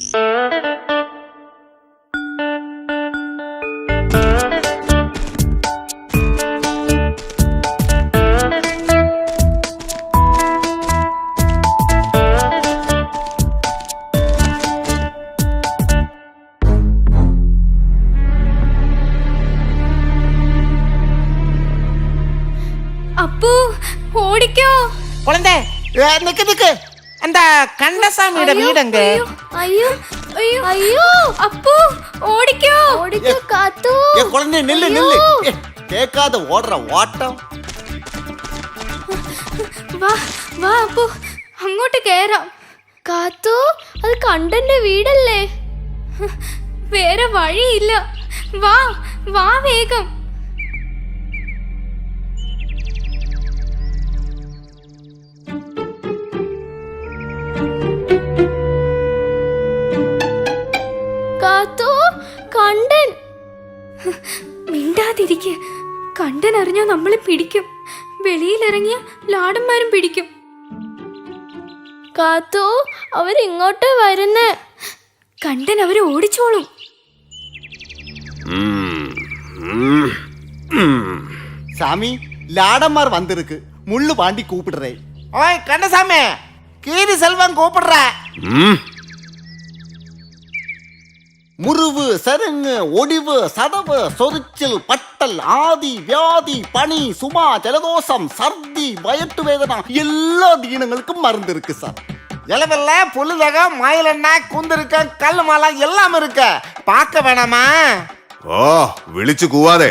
അപ്പു ഓടിക്കോ. കുളന്തേ നിക്ക് നിക്ക്. എന്താ കണ്ടസാമിയുടെ വീടെങ്ക? അയ്യോ അയ്യോ അയ്യോ അപ്പു ഓടിക്കോ. ഓടിക്കോ കാത്തു. കുളന്തേ നില്ല് നില്ല്. കേക്കാതെ ഓടറ ഓട്ടം. വാ വാ അപ്പു അങ്ങോട്ട് കേറാം. കാത്തു അത് കണ്ടന്റെ വീടല്ലേ? വേറെ വഴിയില്ല. വാ വാ വേഗം. കാത്തു കണ്ടൻ. മിണ്ടാതിരിക്കെ. കണ്ടൻ അറിഞ്ഞാ നമ്മളെ പിടിക്കും. വെളിയിലിറങ്ങിയ ലാടന്മാരും പിടിക്കും. കാത്തു അവരിങ്ങോട്ട് വരുന്നേ. കണ്ടൻ അവരെ ഓടിച്ചോളും. சாமி லாடம்மார் வந்திருக்கு. முள்ளு பாண்டி கூப்பிடுறேன். ஓய் கண்டசாமி, கீரி செல்வம் கூப்பிடுற. முறிவு சருங்கு ஒடிவு சதவு சொரிச்சல் பட்டல் ஆதி வியாதி பனி சுமா ஜலதோஷம் சர்தி வயட்டு வேதனா எல்லா தீனங்களுக்கும் மருந்து இருக்கு சார். இலவெல்ல புல்லுதகம் மயிலெண்ணா குந்திருக்க கல் மாலை எல்லாம் இருக்க. பார்க்க வேணாமா? ഓ വിളിച്ചു കൂവാതെ.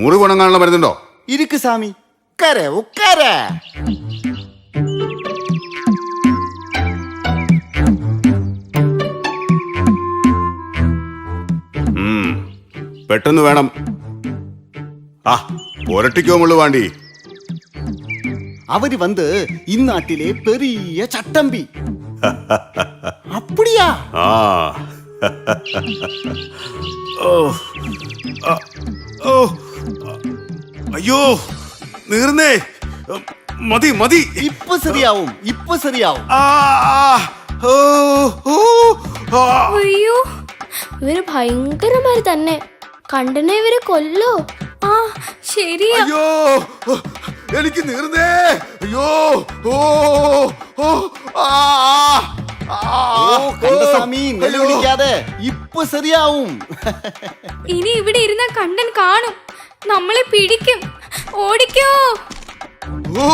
മുറിവ് ഉണങ്ങാനുള്ള മരുന്നുണ്ടോ? இருக்கு சாமி. உட்கார உட்கார. പെട്ടെന്ന് വേണം. ആ പുരട്ടിക്കോ മുള്ളു വാണ്ടി. அவரு வந்து இந்நாட்டிலே பெரிய சட்டம்பி. அப்படியா? ആ ഓ ഓ അയ്യോ നീർന്നേ. മതി മതി. இப்ப சரியாவும் இப்ப சரியாவும். ആ ഓ ഓ ആ. അയ്യോ ഇവര് ഭയങ്കരമാര് തന്നെ. കണ്ടനെ ഇവരെ കൊല്ലോ. ആ ശരിയാ. അയ്യോ എനിക്ക് നീർന്നേ. അയ്യോ ഓ ഓ ആ கந்தசாமி நெல்லுடிக்காத. இப்ப சரியாவும். ഇനി ഇവിടെ ഇരുന്ന കണ്ടൻ കാണും. നമ്മളെ പിടിക്കും. ഓടിക്കോ. ഓ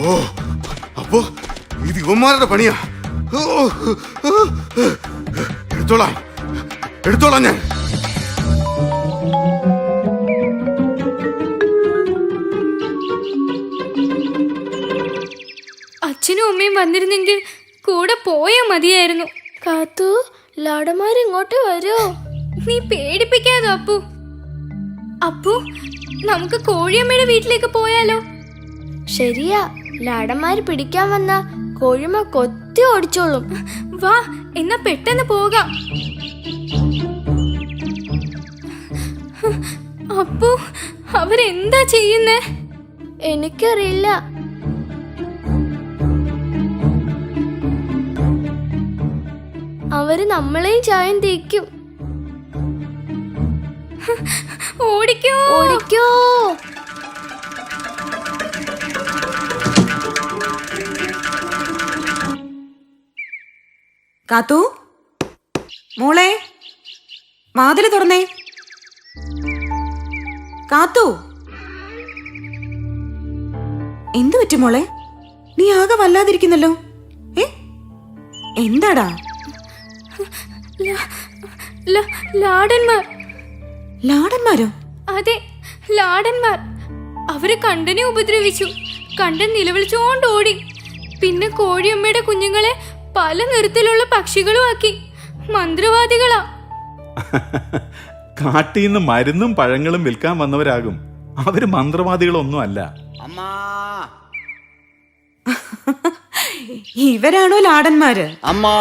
ഓ അപ്പോ ഇത് ഇവന്മാരുടെ പണിയാ. എടുത്തോളാം എടുത്തോളാം ഞാൻ. അച്ഛനും അമ്മയും വന്നിരുന്നെങ്കിൽ കൂടെ പോയാ മതിയായിരുന്നു. കാത്തു ലാടന്മാരിങ്ങോട്ട് വരോ? നീ പേടിപ്പിക്കാതോ അപ്പു. അപ്പു നമുക്ക് കോഴിയമ്മയുടെ വീട്ടിലേക്ക് പോയാലോ? ശരിയാ. ലാടന്മാര് പിടിക്കാൻ വന്ന കോഴിയമ്മ കൊത്തി ഓടിച്ചോളും. വാ എന്നാ പെട്ടെന്ന് പോകാം. അപ്പു അവരെന്താ ചെയ്യുന്നേ? എനിക്കറിയില്ല. അവര് നമ്മളെയും ചായം തേക്കും. ഓടിക്കോ ഓടിക്കോ. കാത്തു മോളെ വാതില് തുറന്നേ. കാത്തു എന്തു പറ്റി മോളെ? നീ ആകെ വല്ലാതിരിക്കുന്നല്ലോ. എന്താടാ? ലാടന്മാർ. ലാടന്മാരോ? അതെ ലാടന്മാർ. അവര് കണ്ടനെ ഉപദ്രവിച്ചു. കണ്ടൻ നിലവിളിച്ചോണ്ട് ഓടി. പിന്നെ കോഴിയമ്മയുടെ കുഞ്ഞുങ്ങളെ പല നിറത്തിലുള്ള പക്ഷികളും ആക്കി. മന്ത്രവാദികളാ. കാട്ടിന്ന് മരുന്നും പഴങ്ങളും വിൽക്കാൻ വന്നവരാകും. അവര് മന്ത്രവാദികളൊന്നും അല്ല. അമ്മാ ഇവരാണോ ലാടന്മാര്? അമ്മാ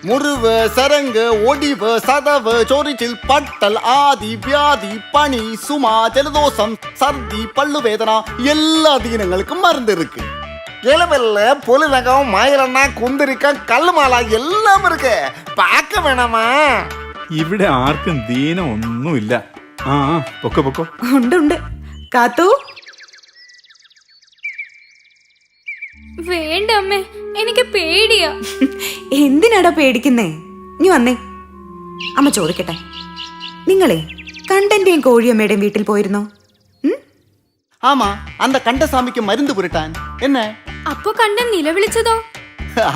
മുറിവ് സരങ്ക് ഒടിവ് സതവ് ചൊറിച്ചിൽ പട്ടൽ ആദി വ്യാധി പനി സുമ ജലദോഷം സർദി പള്ളുവേദന എല്ലാ ദീനങ്ങൾക്കും മരുന്ന് இருக்கு. இளவெல்ல பொலிநகம் மயிலண்ணா குந்திரிக்கம் கல்லு மாலை எல்லாம் இருக்கு பார்க்க வேணாமா? ഇവിടെ ആർക്കും ദീനം ഒന്നുമില്ല. ആ പൊക്കോ പൊക്കോ. ഉണ്ട് ഉണ്ട്. കാത്തു, വേണ്ട അമ്മേ, എനിക്ക് പേടിയാ. എന്തിനാടാ പേടിക്കുന്നേ? നീ വന്നേ, അമ്മ ചോദിക്കട്ടെ. നിങ്ങളെ കണ്ടന്റെയും കോഴിയമ്മയുടെയും വീട്ടിൽ പോയിരുന്നോ? ஆமா, அந்த கண்டசாமிக்கு மருந்து புரட்டான் என்ன? അപ്പൊ കണ്ടൻ നിലവിളിച്ചതോ?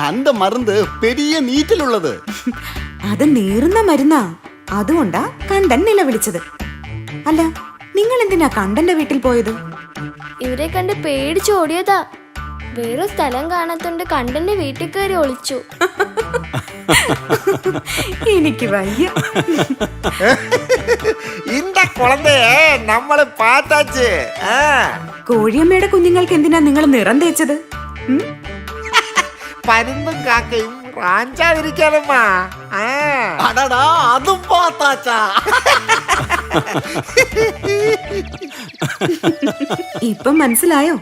அந்த மருந்து பெரிய நீட்டில் உள்ளது. അത് നീറുന്ന മരുന്നാ, അതുകൊണ്ടാ കണ്ടൻ നിലവിളിച്ചത്. അല്ല, നിങ്ങൾ എന്തിനാ കണ്ടന്റെ വീട്ടിൽ പോയത്? ഇവരെ കണ്ട് പേടിച്ചോടിയതാ. വേറെ സ്ഥലം കാണാത്തോണ്ട് കണ്ടന്റെ വീട്ടിൽ കയറി ഒളിച്ചു. എനിക്ക് വയ്യ. இந்த குழந்தைய നമ്മള് பார்த்தாச்சு. കോഴിയമ്മയുടെ കുഞ്ഞുങ്ങൾക്ക് എന്തിനാ നിങ്ങൾ നിറം തേച്ചത്? പരുന്തും കാക്കയും റാഞ്ചാതിരിക്കാനമ്മാ. அடடா, அதுவும் பார்த்தாச்சா? ഇപ്പം മനസ്സിലായോ?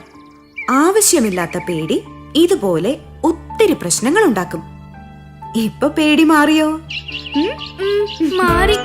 ആവശ്യമില്ലാത്ത പേടി ഇതുപോലെ ഒത്തിരി പ്രശ്നങ്ങൾ ഉണ്ടാക്കും. ഇപ്പൊ പേടി മാറിയോ? മാറി.